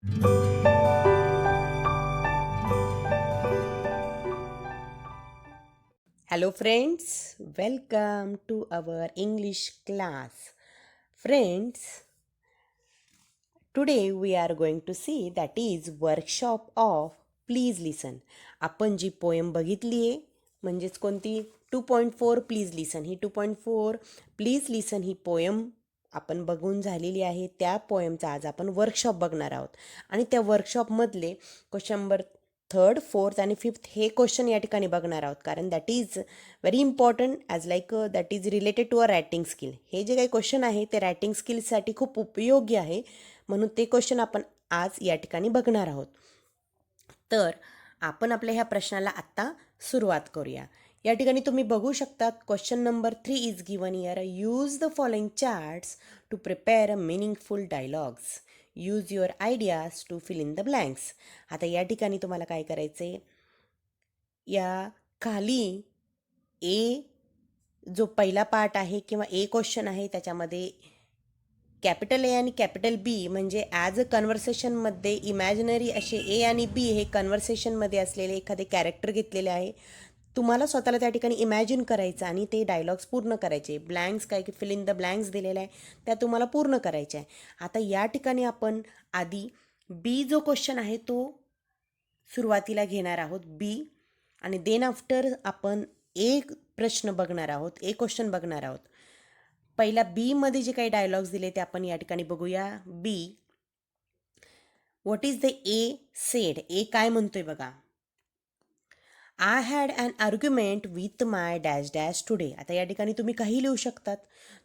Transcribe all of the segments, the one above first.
Hello friends, welcome to our English class. Friends, today we are going to see that is workshop of Please Listen. आपण जी poem बघितली आहे म्हणजेच कोणती 2.4 please listen, he 2.4 please listen he poem आपण बघून झालेली आहे. त्या पोएमचा आज आपण वर्कशॉप बघणार आहोत आणि त्या वर्कशॉपमधले क्वेश्चन नंबर 3rd, 4th आणि 5th हे क्वेश्चन या ठिकाणी बघणार आहोत, कारण that is very important as like that is related to a writing skill. हे जे काही क्वेश्चन आहे ते रायटिंग स्किल्ससाठी खूप उपयोगी आहे, म्हणून ते क्वेश्चन आपण आज या ठिकाणी बघणार आहोत. तर आपण आपल्या ह्या प्रश्नाला आत्ता सुरुवात करूया. या ठिकाणी तुम्ही बघू शकतात question number 3 is given here. Use the following charts to prepare a meaningful dialogues. Use your ideas to fill in the blanks. आता या ठिकाणी तुम्हाला काय करायचं आहे, या खाली ए जो पहिला पार्ट आहे किंवा ए क्वेश्चन आहे त्याच्यामध्ये कॅपिटल ए आणि कॅपिटल बी म्हणजे ॲज अ कन्व्हर्सेशनमध्ये इमॅजिनरी असे ए आणि बी हे कन्व्हर्सेशनमध्ये असलेले एखादे कॅरेक्टर घेतलेले आहे. तुम्हाला स्वतःला त्या ठिकाणी इमॅजिन करायचं आणि ते डायलॉग्स पूर्ण करायचे. ब्लँक्स काय की फिल इन द ब्लँक्स दिलेला आहे त्या तुम्हाला पूर्ण करायच्या आहे. आता या ठिकाणी आपण आधी बी जो क्वेश्चन आहे तो सुरुवातीला घेणार आहोत बी, आणि देन आफ्टर आपण एक प्रश्न बघणार आहोत, एक क्वेश्चन बघणार आहोत. पहिला बी मध्ये जे काही डायलॉग्स दिले ते आपण या ठिकाणी बघूया. B, what is the A said. A काय म्हणतोय बघा. I had an argument with my dash dash today. आता या ठिकाणी तुम्ही काही लिहू शकतात.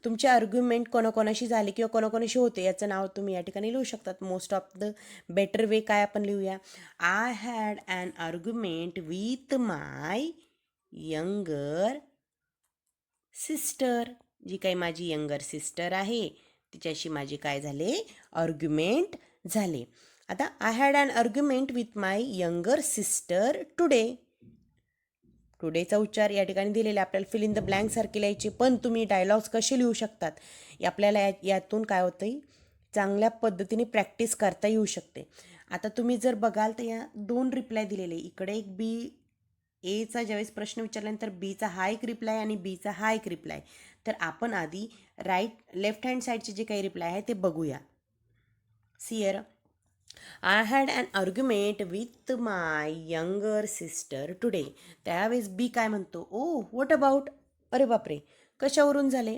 तुमचे आर्ग्युमेंट कोणाकोणाशी झाले किंवा कोणाकोणाशी होते याचं नाव तुम्ही या ठिकाणी लिहू शकतात. Most of the better way काय आपण लिहूया, I had an argument with my younger sister. जी काही माझी यंगर सिस्टर आहे तिच्याशी माझे काय झाले, आर्ग्युमेंट झाले. आता I had an argument with my younger sister today. टुडेचा उच्चार या ठिकाणी दिलेला आपल्याला फिल इन द ब्लँक सारखे लिहायचे, पण तुम्ही डायलॉग्स कसे लिहू शकतात आपल्याला यातून काय होतं, चांगल्या पद्धतीने प्रॅक्टिस करता येऊ शकते. आता तुम्ही जर बघाल तर या 2 रिप्लाय दिलेले, इकडे एक बी एचा ज्यावेळेस प्रश्न विचारल्यानंतर बीचा हा एक रिप्लाय आणि बीचा हा एक रिप्लाय. तर आपण आधी लेफ्ट हँड साईडचे जे काही रिप्लाय आहे ते बघूया. Sir, I had an argument with my younger sister today. त्यावेळेस बी काय म्हणतो, ओ व्हॉट अबाउट. अरे बापरे, कशावरून झाले.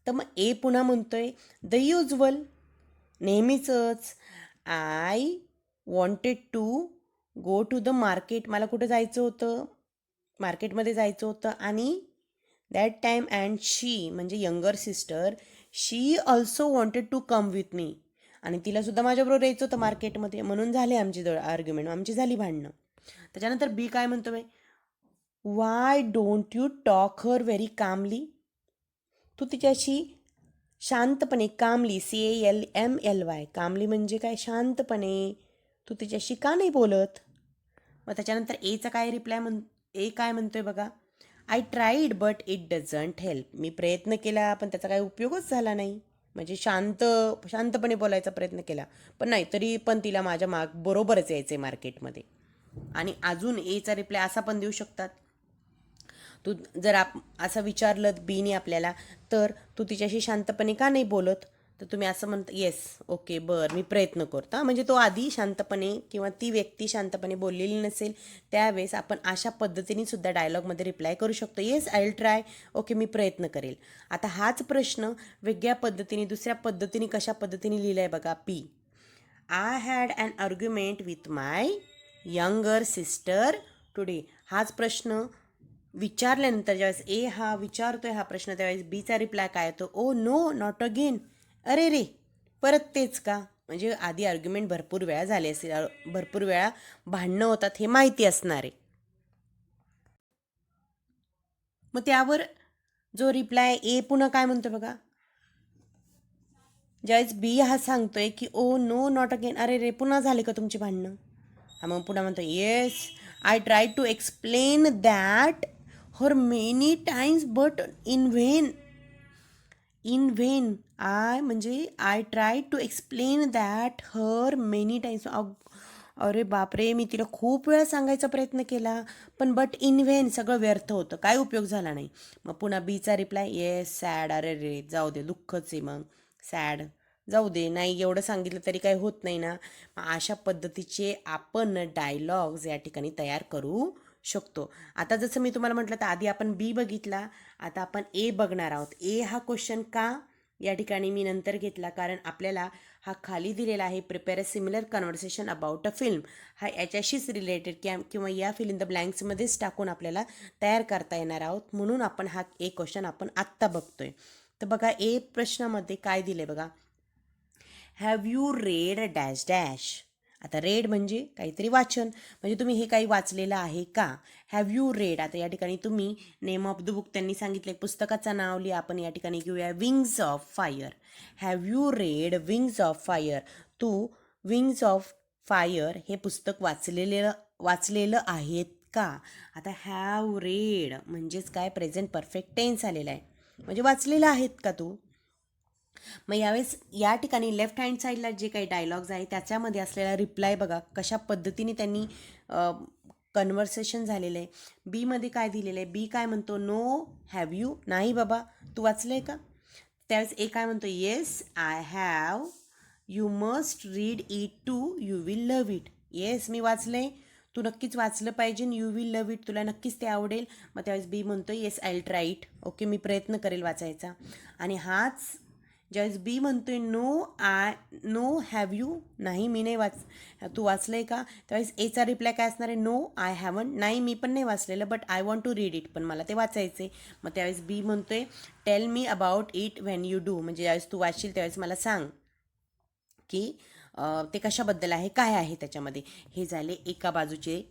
तर मग ए पुन्हा म्हणतोय द युजल, नेहमीचंच. I wanted to go to the market. मला कुठं जायचं होतं, मार्केटमध्ये जायचं होतं. आणि दॅट टाईम अँड शी म्हणजे younger sister, she also wanted to come with me. आणि तिलासुद्धा माझ्याबरोबर यायचं होतं मार्केटमध्ये, म्हणून झाले आमची आर्ग्युमेंट, आमची झाली भांडणं. त्याच्यानंतर बी काय म्हणतो, why don't you talk her very calmly. तू तिच्याशी शांतपणे, कामली CALMLY, कामली म्हणजे काय, शांतपणे तू तिच्याशी का नाही बोलत. मग त्याच्यानंतर एचा काय रिप्लाय ए काय म्हणतोय बघा, I tried but it doesn't help. मी प्रयत्न केला पण त्याचा काही उपयोगच झाला नाही. म्हणजे शांतपणे बोलायचा प्रयत्न केला पण नाही, तरी पण तिला माझ्या बरोबरच यायचं आहे मार्केटमध्ये. आणि अजून एचा रिप्लाय असा पण देऊ शकतात, तू जर असं विचारलं बीने आपल्याला, तर तू तिच्याशी शांतपणे का नाही बोलत. तर तुम्ही असं म्हणता, येस ओके बरं मी प्रयत्न करतो. म्हणजे तो आधी शांतपणे किंवा ती व्यक्ती शांतपणे बोललेली नसेल त्यावेळेस आपण अशा पद्धतीने सुद्धा डायलॉगमध्ये रिप्लाय करू शकतो, yes I will try, okay मी प्रयत्न करेल. आता हाच प्रश्न वेगळ्या पद्धतीने दुसऱ्या पद्धतीने कशा पद्धतीने लिहिला आहे बघा. P, I had an argument with my younger sister today. हाच प्रश्न विचारल्यानंतर ज्यावेळेस ए हा विचारतोय हा प्रश्न त्यावेळेस बीचा रिप्लाय काय येतो, ओ नो नॉट अगेन. अरे रे, परत तेच का. म्हणजे आधी आर्ग्युमेंट भरपूर वेळा झाले असेल, भरपूर वेळा भांडणं होतात हे माहिती असणार आहे. मग त्यावर जो रिप्लाय ए पुन्हा काय म्हणतो बघा, ज्यावेळेस बी हा सांगतोय की ओ नो नॉट अगेन, अरे रे पुन्हा झाले का तुमची भांडणं. हा मग पुन्हा म्हणतो, yes I try to explain that her many times but in vain. म्हणजे I try to explain that her many times. अरे बापरे, मी तिला खूप वेळा सांगायचा प्रयत्न केला, पण बट इन व्हेन, सगळं व्यर्थ होतं, काय उपयोग झाला नाही. मग पुन्हा बीचा रिप्लाय, येस सॅड. अरे रे जाऊ दे, दुःखच आहे मग, सॅड जाऊ दे, नाही एवढं सांगितलं तरी काही होत नाही ना. मग अशा पद्धतीचे आपण डायलॉग्स या ठिकाणी तयार करू शकतो. आता जसं मी तुम्हाला म्हटलं, तर आधी आपण बी बघितला, आता आपण ए बघणार आहोत. ए हा क्वेश्चन का या ठिकाणी मी नंतर घेतला, कारण आपल्याला हा खाली दिलेला आहे, prepare a similar conversation about a film. हा याच्याशीच रिलेटेड किंवा या फिल इन द ब्लँक्समध्येच टाकून आपल्याला तयार करता येणार आहोत, म्हणून आपण हा ए क्वेश्चन आपण आत्ता बघतोय. तर बघा, ए प्रश्नामध्ये काय दिले बघा, have you red dash dash. आता रेड म्हणजे काहीतरी वाचन, म्हणजे तुम्ही हे काही वाचलेलं आहे का. हॅव यू रेड, आता या ठिकाणी तुम्ही नेम ऑफ द बुक त्यांनी सांगितलं, पुस्तकाचं नाव लिहा. आपण या ठिकाणी घेऊया Wings of Fire. Have you read Wings of Fire. तू विंग्स ऑफ फायर हे पुस्तक वाचलेलं आहेत का. आता हॅव रेड म्हणजेच काय, प्रेझेंट परफेक्ट टेन्स आलेला आहे, म्हणजे वाचलेलं आहेत का तू. मग यावेळेस या ठिकाणी लेफ्ट हँड साईडला जे काही डायलॉग्स आहे त्याच्यामध्ये असलेला रिप्लाय बघा, कशा पद्धतीने त्यांनी कन्व्हर्सेशन झालेलं आहे. बीमध्ये काय दिलेलं आहे, बी काय म्हणतो, नो हॅव यू, नाही बाबा तू वाचलं आहे का. त्यावेळेस ए काय म्हणतो, yes I have, you must read it too, you will love it. Yes मी वाचलंय, तू नक्कीच वाचलं पाहिजे, यू विल लव्ह इट, तुला नक्कीच ते आवडेल. मग त्यावेळेस बी म्हणतो, yes I will try it, okay मी प्रयत्न करेल वाचायचा. आणि हाच ज्यावेळेस बी म्हणतोय, नो हॅव यू, नाही मी नाही तू वाचलंय का. त्यावेळेस एचा रिप्लाय काय असणार आहे, नो आय हॅवंट, नाही मी पण नाही वाचलेलं, but I want to read it, पण मला ते वाचायचे. मग त्यावेळेस बी म्हणतोय, tell me about it when you do, म्हणजे ज्यावेळेस तू वाचशील त्यावेळेस मला सांग की ते कशाबद्दल आहे, काय आहे त्याच्यामध्ये. हे झाले एका बाजूचे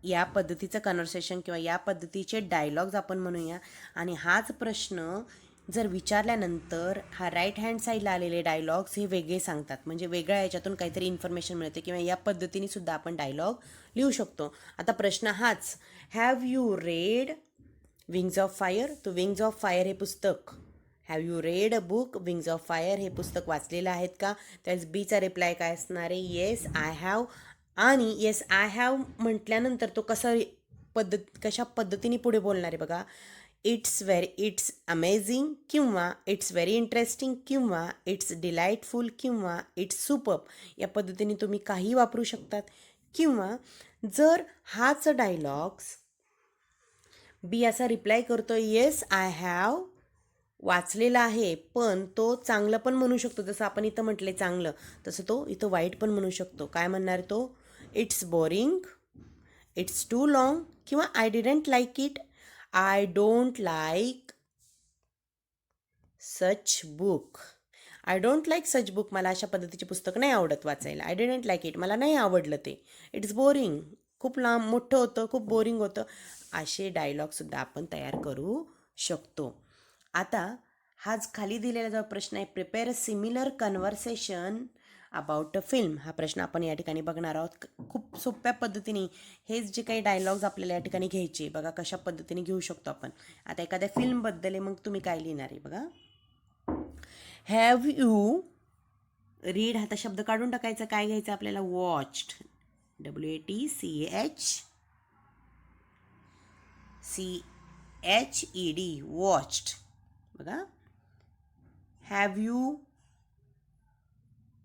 या पद्धतीचं कन्व्हर्सेशन किंवा या पद्धतीचे डायलॉग्स आपण म्हणूया. आणि हाच प्रश्न जर विचारल्यानंतर हा राईट हँड साईडला आलेले डायलॉग्स हे वेगळे सांगतात, म्हणजे वेगळ्या याच्यातून काहीतरी इन्फॉर्मेशन मिळते किंवा या पद्धतीने सुद्धा आपण डायलॉग लिहू शकतो. आता प्रश्न हाच, have you read Wings of fire. तो विंग्स ऑफ फायर हे पुस्तक, have you red a book wings of Fire हे पुस्तक वाचलेलं आहेत का. त्यावेळेस बीचा रिप्लाय काय असणार आहे, येस आय हॅव. आणि येस आय हॅव म्हटल्यानंतर तो कशा पद्धतीने पुढे बोलणार आहे बघा, इट्स अमेझिंग किंवा इट्स व्हेरी इंटरेस्टिंग किंवा इट्स डिलाइटफुल किंवा इट्स सुपर्ब, या पद्धतीने तुम्ही काही वापरू शकतात. किंवा जर हाच डायलॉग्स बी असा रिप्लाय करतो, येस आय हॅव वाचलेला आहे, पण तो चांगलं पण म्हणू शकतो, जसं आपण इथं म्हटलंय चांगलं, तसं तो इथं वाईट पण म्हणू शकतो. काय म्हणणार तो, it's boring, it's too long किंवा I didn't like it, I don't like such book. I don't like such book, मला अशा पद्धतीचे पुस्तक नाही आवडत वाचायला. आय डिडंट लाईक इट, मला नाही आवडलं ते. इट्स बोरिंग, खूप लांब मोठं होतं, खूप बोरिंग होतं. असे डायलॉगसुद्धा आपण तयार करू शकतो. आता हाच खाली दिलेला जो प्रश्न आहे, prepare a similar conversation about a film, हा प्रश्न आपण या ठिकाणी बघणार आहोत. खूप सोप्या पद्धतीने हेच जे काही डायलॉग्स आपल्याला या ठिकाणी घ्यायचे बघा, कशा पद्धतीने घेऊ शकतो आपण. आता एखाद्या फिल्मबद्दल आहे, मग तुम्ही काय लिहिणार आहे बघा, हॅव यू रीड, आता शब्द काढून टाकायचा, काय घ्यायचं आपल्याला, वॉच्ड, WATCHED, वॉच्ड बघा. हॅव यू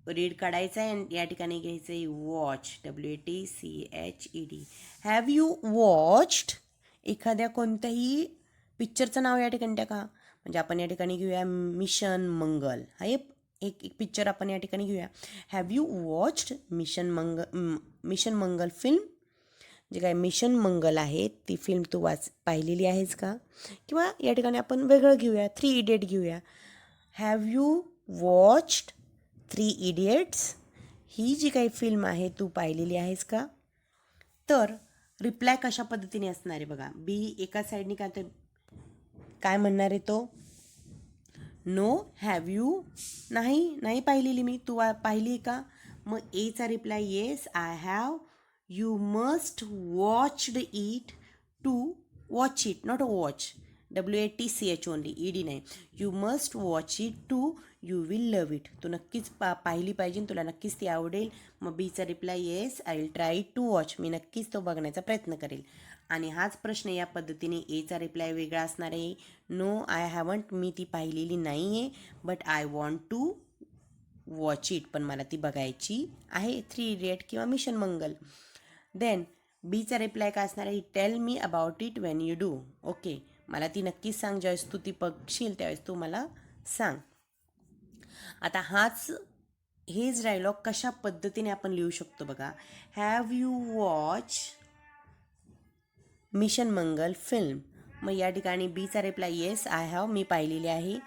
रीड काढायचा आहे, या ठिकाणी घ्यायचं आहे watch, WATCHED. Have you watched एखाद्या कोणत्याही पिक्चरचं नाव या ठिकाणी टाका, म्हणजे आपण या ठिकाणी घेऊया मिशन मंगल, हा एक पिक्चर आपण या ठिकाणी घेऊया. Have you watched mission Mangal film, जे काय मिशन मंगल आहे ती फिल्म तू पाहिलेली आहेस का. किंवा या ठिकाणी आपण वेगळं घेऊया, 3 इडियट घेऊया. हॅव यू वॉच्ड 3 इडियट्स, ही जी काही फिल्म आहे तू पाहिलेली आहेस का. तर रिप्लाय कशा पद्धतीने असणार आहे बघा, बी एका साईडने काय म्हणणार आहे तो, नो हॅव यू, नाही पाहिलेली मी, तू पाहिली का. मग एचा reply, yes I have, you must watched it too watch it, not watch, WATCH only, ED नाही, you must watch it too, you will love it. तू नक्कीच पाहिली पाहिजे, तुला नक्कीच ती आवडेल. मग बीचा reply yes I will try to watch. मी नक्कीच तो बघण्याचा प्रयत्न करेल. आणि हाच प्रश्न या पद्धतीने एचा रिप्लाय वेगळा असणार आहे. नो आय हॅवंट, मी ती पाहिलेली नाही आहे. But I want to watch it, पण मला ती बघायची आहे. 3 इडियट किंवा मिशन मंगल. देन बीचा रिप्लाय काय असणार आहे, tell me about it when you do. Okay, मला ती नक्कीच सांग, ज्यावेळेस तू ती बघशील त्यावेळेस तू मला सांग. आता हेच डायलॉग कशा पद्धतीने आपण लिहू शकतो बघा. Have you watch Mission Mangal film. मग या ठिकाणी बीचा रिप्लाय येस आय हॅव, मी पाहिलेली आहे.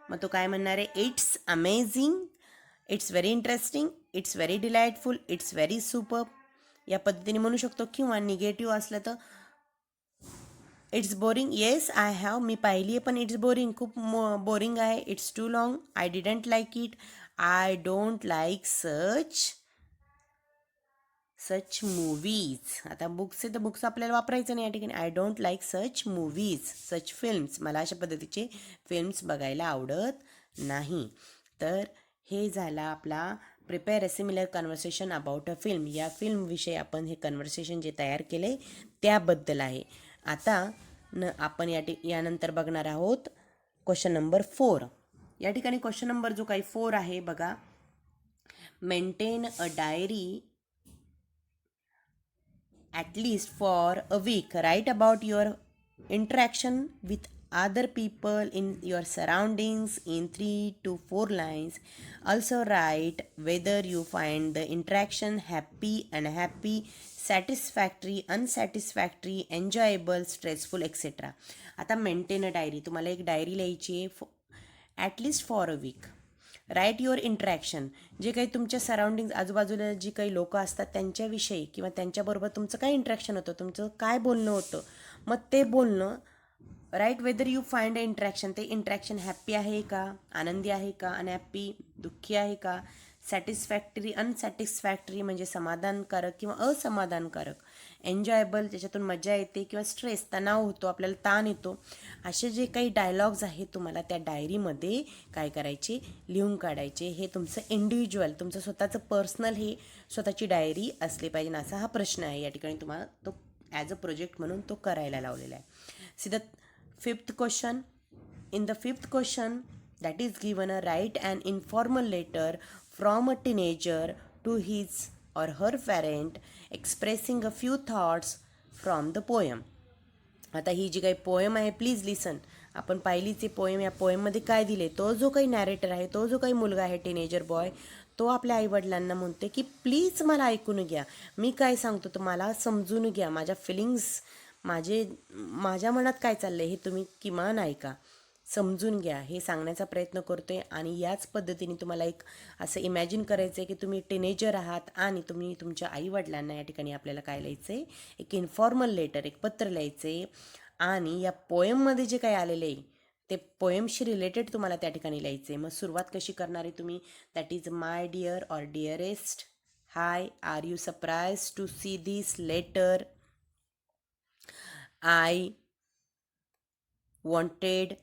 मग तो काय म्हणणार आहे, it's amazing, it's very interesting, it's very delightful, it's very super. या पद्धतीने म्हणू शकतो. किंवा निगेटिव्ह असलं तर it's boring, yes I have, मी पाहिली आहे पण इट्स बोरिंग, खूप बोरिंग आहे. It's too long, I didn't like it, I don't like such movies. आता बुक्स आहे तर बुक्स आपल्याला वापरायचं नाही या ठिकाणी. I don't like such movies, such films, मला अशा पद्धतीचे फिल्म्स बघायला आवडत नाही. तर हे झाला आपला prepare a similar conversation about a film. या फिल्मविषयी आपण हे कन्व्हर्सेशन जे तयार केले त्याबद्दल आहे. आता आपण यानंतर बघणार आहोत क्वेश्चन नंबर 4. या ठिकाणी क्वेश्चन नंबर जो काही 4 आहे बघा, maintain a diary at least for a week. Write about your interaction with other people in your surroundings in 3 to 4 lines. Also write whether you find the interaction happy, unhappy, satisfactory, unsatisfactory, enjoyable, stressful, etc. आता maintain a diary, तुम्हाला एक diary लिहायची आहे at least for a week. Write your interaction, जे काही तुमच्या surroundings आजूबाजूला जी काही लोकं असतात त्यांच्याविषयी किंवा त्यांच्याबरोबर तुमचं काय इंटरॅक्शन होतं, तुमचं काय बोलणं होतं, मग ते बोलणं. Write whether you find a interaction, ते इंटरॅक्शन हॅप्पी आहे का, आनंदी आहे का, अनहॅप्पी दुःखी आहे का, सॅटिस्फॅक्टरी अनसॅटिस्फॅक्टरी म्हणजे समाधानकारक किंवा असमाधानकारक, एन्जॉयबल त्याच्यातून मजा येते किंवा स्ट्रेस तणाव होतो, आपल्याला ताण येतो. असे जे काही डायलॉग्स आहेत तुम्हाला त्या डायरीमध्ये काय करायचे, लिहून काढायचे. हे तुमचं इंडिव्हिज्युअल, तुमचं स्वतःचं पर्सनल हे स्वतःची डायरी असली पाहिजे, असा हा प्रश्न आहे. या ठिकाणी तुम्हाला तो ॲज अ प्रोजेक्ट म्हणून तो करायला लावलेला आहे. See the 5th question. In the 5th question, that is given a write an informal letter from a teenager to his or her parent expressing a few thoughts from the poem. आता ही जी काही poem आहे, please लिसन. आपण पाहिलीच poem. या पोएममध्ये काय दिले, तो जो काही नॅरेटर आहे, तो जो काही मुलगा आहे, टीनेजर बॉय, तो आपल्या आईवडिलांना म्हणते की प्लीज मला ऐकून घ्या, मी काय सांगतो तर मला समजून घ्या, माझ्या फिलिंग्स, माझ्या मनात काय चाललंय हे तुम्ही किमान ऐका, समजून घ्या, हे सांगण्याचा प्रयत्न करतोय. आणि याच पद्धतीने तुम्हाला एक असं इमॅजिन करायचं आहे की तुम्ही टीनेजर आहात आणि तुम्ही तुमच्या आईवडिलांना, या ठिकाणी आपल्याला काय लिहायचं आहे, एक इन्फॉर्मल लेटर, एक पत्र लिहायचं आहे. आणि या पोएममध्ये जे काही आलेलं आहे ते पोएमशी रिलेटेड तुम्हाला त्या ठिकाणी लिहायचं आहे. मग सुरुवात कशी करणार आहे तुम्ही, that is my dear or dearest, hi, are you surprise to see this letter, I wanted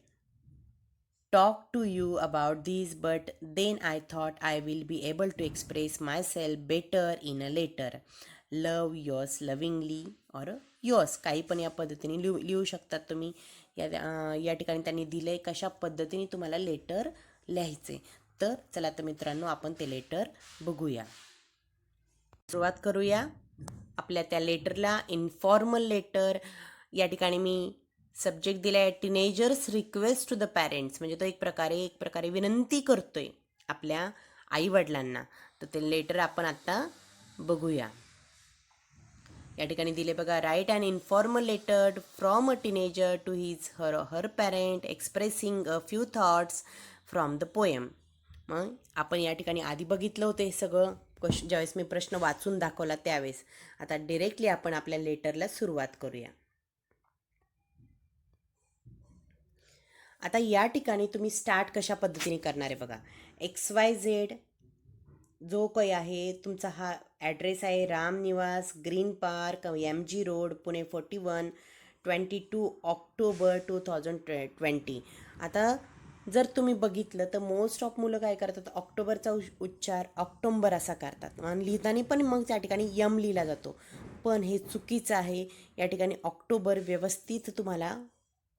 talk to you about these, but then I thought I will be able to express myself better in a letter. Love, yours lovingly, or yours, काही पण या पद्धतीने लिहू शकतात तुम्ही. या ठिकाणी त्यांनी दिलंय कशा पद्धतीने तुम्हाला लेटर लिहायचे. तर चला तर मित्रांनो, आपण ते लेटर बघूया. सुरुवात करूया आपल्या त्या लेटरला. इन्फॉर्मल लेटर, या ठिकाणी मी सब्जेक्ट दिला आहे teenagers request to the parents, म्हणजे तो एक प्रकारे विनंती करतोय आपल्या आईवडिलांना. तर ते लेटर आपण आता बघूया. या ठिकाणी दिले बघा, write an informal letter from a teenager to his her parent expressing a few thoughts from the poem. मग आपण या ठिकाणी आधी बघितलं होतं हे सगळं ज्यावेळेस मी प्रश्न वाचून दाखवला त्यावेळेस. आता डिरेक्टली आपण आपल्या लेटरला सुरुवात करूया. आता या ठिकाणी तुम्ही स्टार्ट कशा पद्धतीने करणार आहे बघा. XYZ जो काही आहे तुमचा हा ॲड्रेस आहे, Ram Niwas, green park, MG road, Pune 41, 22 October 2020. आता जर तुम्ही बघितलं तर मोस्ट ऑफ मुलं काय करतात, ऑक्टोबरचा उच्चार ऑक्टोंबर असा करतात आणि लिहिताना पण मग त्या ठिकाणी यम लिहिला जातो, पण हे चुकीचं आहे. या ठिकाणी ऑक्टोबर व्यवस्थित तुम्हाला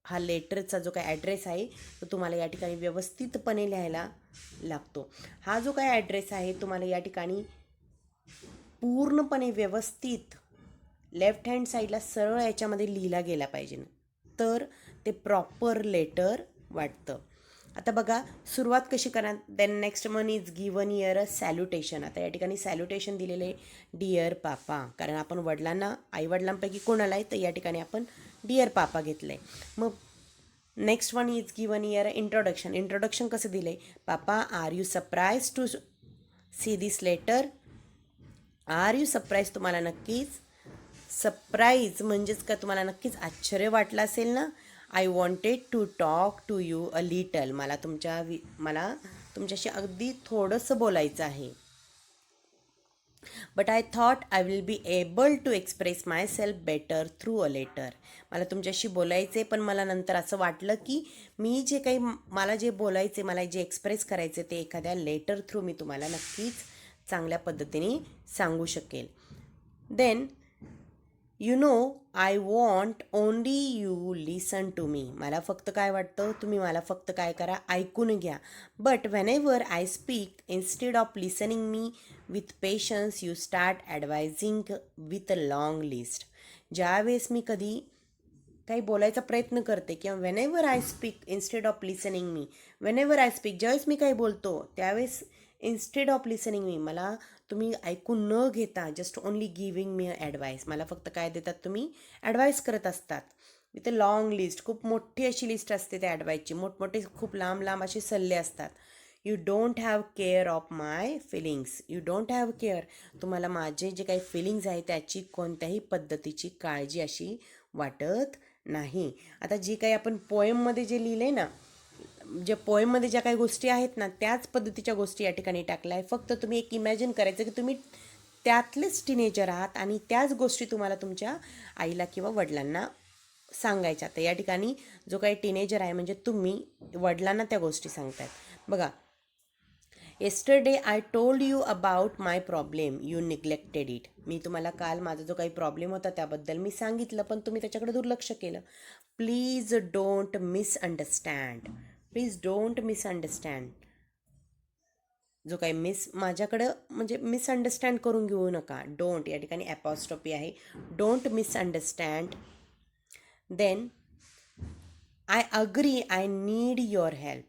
हा लेटरचा जो काही ॲड्रेस आहे तो तुम्हाला या ठिकाणी व्यवस्थितपणे लिहायला लागतो. हा जो काही ॲड्रेस आहे तुम्हाला या ठिकाणी पूर्णपणे व्यवस्थित लेफ्ट हँड साईडला सरळ याच्यामध्ये लिहिला गेला पाहिजे, तर ते प्रॉपर लेटर वाटतं. आता बघा सुरुवात कशी करा. Then next one is given here a salutation. आता या ठिकाणी सॅल्युटेशन दिलेले डिअर पापा, कारण आपण वडिलांना आईवडिलांपैकी कोणाला आहे तर या ठिकाणी आपण डिअर पापा घेतलं आहे. मग next one is given here introduction. Introduction कसं दिलं आहे, papa are you surprise to see this letter. Are you surprise, तुम्हाला नक्कीच सरप्राईज म्हणजेच का तुम्हाला नक्कीच आश्चर्य वाटलं असेल ना. I wanted to talk to you a little. मला तुमच्याशी अगदी थोडंसं बोलायचं आहे. But I thought I will be able to express myself better through a letter. मला तुमच्याशी बोलायचे, पण मला नंतर असं वाटलं की मी जे काही मला जे बोलायचे, मला जे एक्सप्रेस करायचे ते एखाद्या लेटर थ्रू मी तुम्हाला नक्कीच चांगल्या पद्धतीने सांगू शकेल. Then you know I want only you listen to me. मला फक्त काय वाटतं, तुम्ही मला फक्त काय करा, ऐकून घ्या. But Wien ever I speak instead of listening me with patience you start ॲडवायझिंग with a long list. ज्यावेळेस मी कधी काही बोलायचा प्रयत्न करते किंवा Wien ever I speak instead of listening me, Wien ever I speak, ज्यावेळेस मी काही बोलतो त्यावेळेस इन्स्टेड ऑफ लिसनिंग मी, मला तुम्ही ऐकून न घेता just only giving me advice, मला फक्त काय देतात तुम्ही, ॲडवाईस करत असतात विथ अ लाँग लिस्ट. खूप मोठी अशी लिस्ट असते त्या ॲडवाईसची, मोठमोठे खूप लांब लांब असे सल्ले असतात. You don't have care of my feelings. You don't have care, तुम्हाला माझे जे काही फिलिंग्स आहे त्याची कोणत्याही पद्धतीची काळजी अशी वाटत नाही. आता जी काही आपण पोएममध्ये जे लिहिले ना, जे पोएममध्ये ज्या काही गोष्टी आहेत ना त्याच पद्धतीच्या गोष्टी या ठिकाणी टाकल्या आहे. फक्त तुम्ही एक इमॅजिन करायचं की तुम्ही त्यातलेच टीनेजर आहात आणि त्याच गोष्टी तुम्हाला तुमच्या आईला किंवा वडिलांना सांगायच्या. तर या ठिकाणी जो काही टीनेजर आहे म्हणजे तुम्ही वडिलांना त्या गोष्टी सांगतायत. बघा, yesterday I told you about my problem you neglected it. मी तुम्हाला काल माझा जो काही प्रॉब्लेम होता त्याबद्दल मी सांगितलं, पण तुम्ही त्याच्याकडे दुर्लक्ष केलं. Please don't misunderstand. Please don't misunderstand. जो काही माझ्याकडं म्हणजे मिसअंडरस्टँड करून घेऊ नका. डोंट या ठिकाणी ॲपॉस्ट्रॉफी आहे. Don't misunderstand. Then I agree I need your help.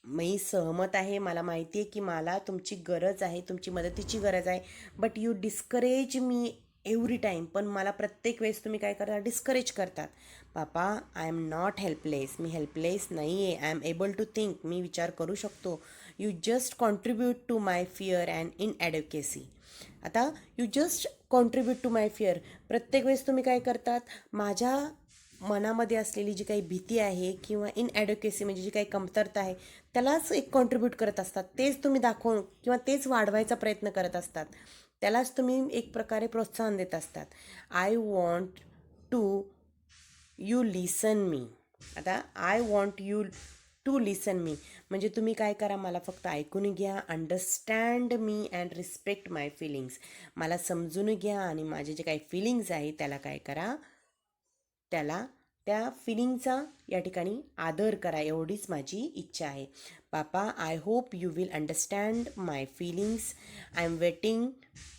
मी सहमत आहे, मला माहिती आहे की मला तुमची गरज आहे, तुमची मदतीची गरज आहे. But you discourage me every time. पण मला प्रत्येक वेळेस तुम्ही काय करता, डिस्करेज करतात. Papa I am not helpless. मी हेल्पलेस नाही आहे. I am able to think. मी विचार करू शकतो. You just contribute to my fear and inadequacy. आता you just contribute to my fear, प्रत्येक वेळेस तुम्ही काय करतात, माझ्या मनामध्ये असलेली जी काही भीती आहे किंवा इनॲडव्होकेसी म्हणजे जी काही कमतरता आहे त्यालाच एक कॉन्ट्रीब्यूट करत असतात. तेच तुम्ही दाखवून किंवा तेच वाढवायचा प्रयत्न करत असतात. त्यालाच तुम्ही एक प्रकारे प्रोत्साहन देत असतात. I want to you listen me. आता I want you to listen me म्हणजे तुम्ही काय करा, मला फक्त ऐकून घ्या. Understand me and respect my feelings. मला समजून घ्या आणि माझे जे काही फिलिंग्स आहे त्याला काय करा, त्या फिलिंगचा या ठिकाणी आदर करा, एवढीच माझी इच्छा आहे. Papa I hope you will understand my feelings. I am waiting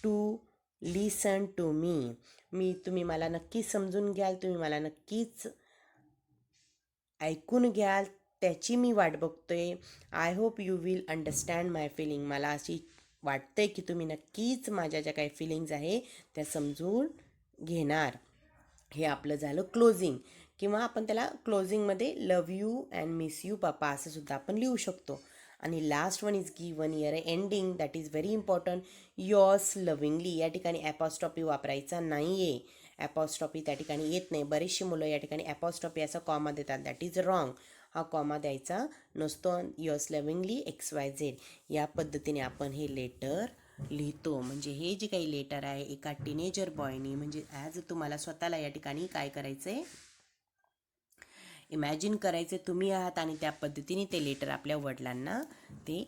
to listen to me. तुम्ही मला नक्कीच समजून घ्याल, तुम्ही मला नक्कीच ऐकून घ्याल, त्याची मी वाट बघतोय. I hope you will understand my feeling. मला अशी वाटतंय की तुम्ही नक्कीच माझ्या ज्या काही फिलिंग्ज आहे त्या समजून घेणार. हे आपलं झालं क्लोजिंग, किंवा आपण त्याला क्लोजिंगमध्ये लव यू अँड मिस यू पापा असं सुद्धा आपण लिहू शकतो. आणि last one is given year ending, that is very important. Yours lovingly. या ठिकाणी ॲपॉस्ट्रॉफी वापरायचा नाही आहे. ॲपॉस्ट्रॉफी त्या ठिकाणी येत नाही. बरीचशी मुलं या ठिकाणी ॲपॉस्ट्रॉफी असा कॉमा देतात, दॅट इज रॉंग. हा कॉमा द्यायचा नसतो. युअर्स लव्हिंगली XYZ या पद्धतीने आपण हे लेटर लिहितो. म्हणजे हे जे काही लेटर आहे एका टीनेजर बॉयनी, म्हणजे ॲज तुम्हाला स्वतःला या ठिकाणी काय करायचं आहे, इमॅजिन करायचे तुम्ही आहात आणि त्या पद्धतीने ते लेटर आपल्या वडिलांना ते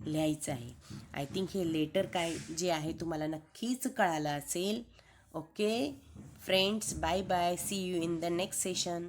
लिहायचं आहे. आय थिंक हे लेटर काय जे आहे तुम्हाला नक्कीच कळालं असेल. Okay friends, bye bye, see you in the next session.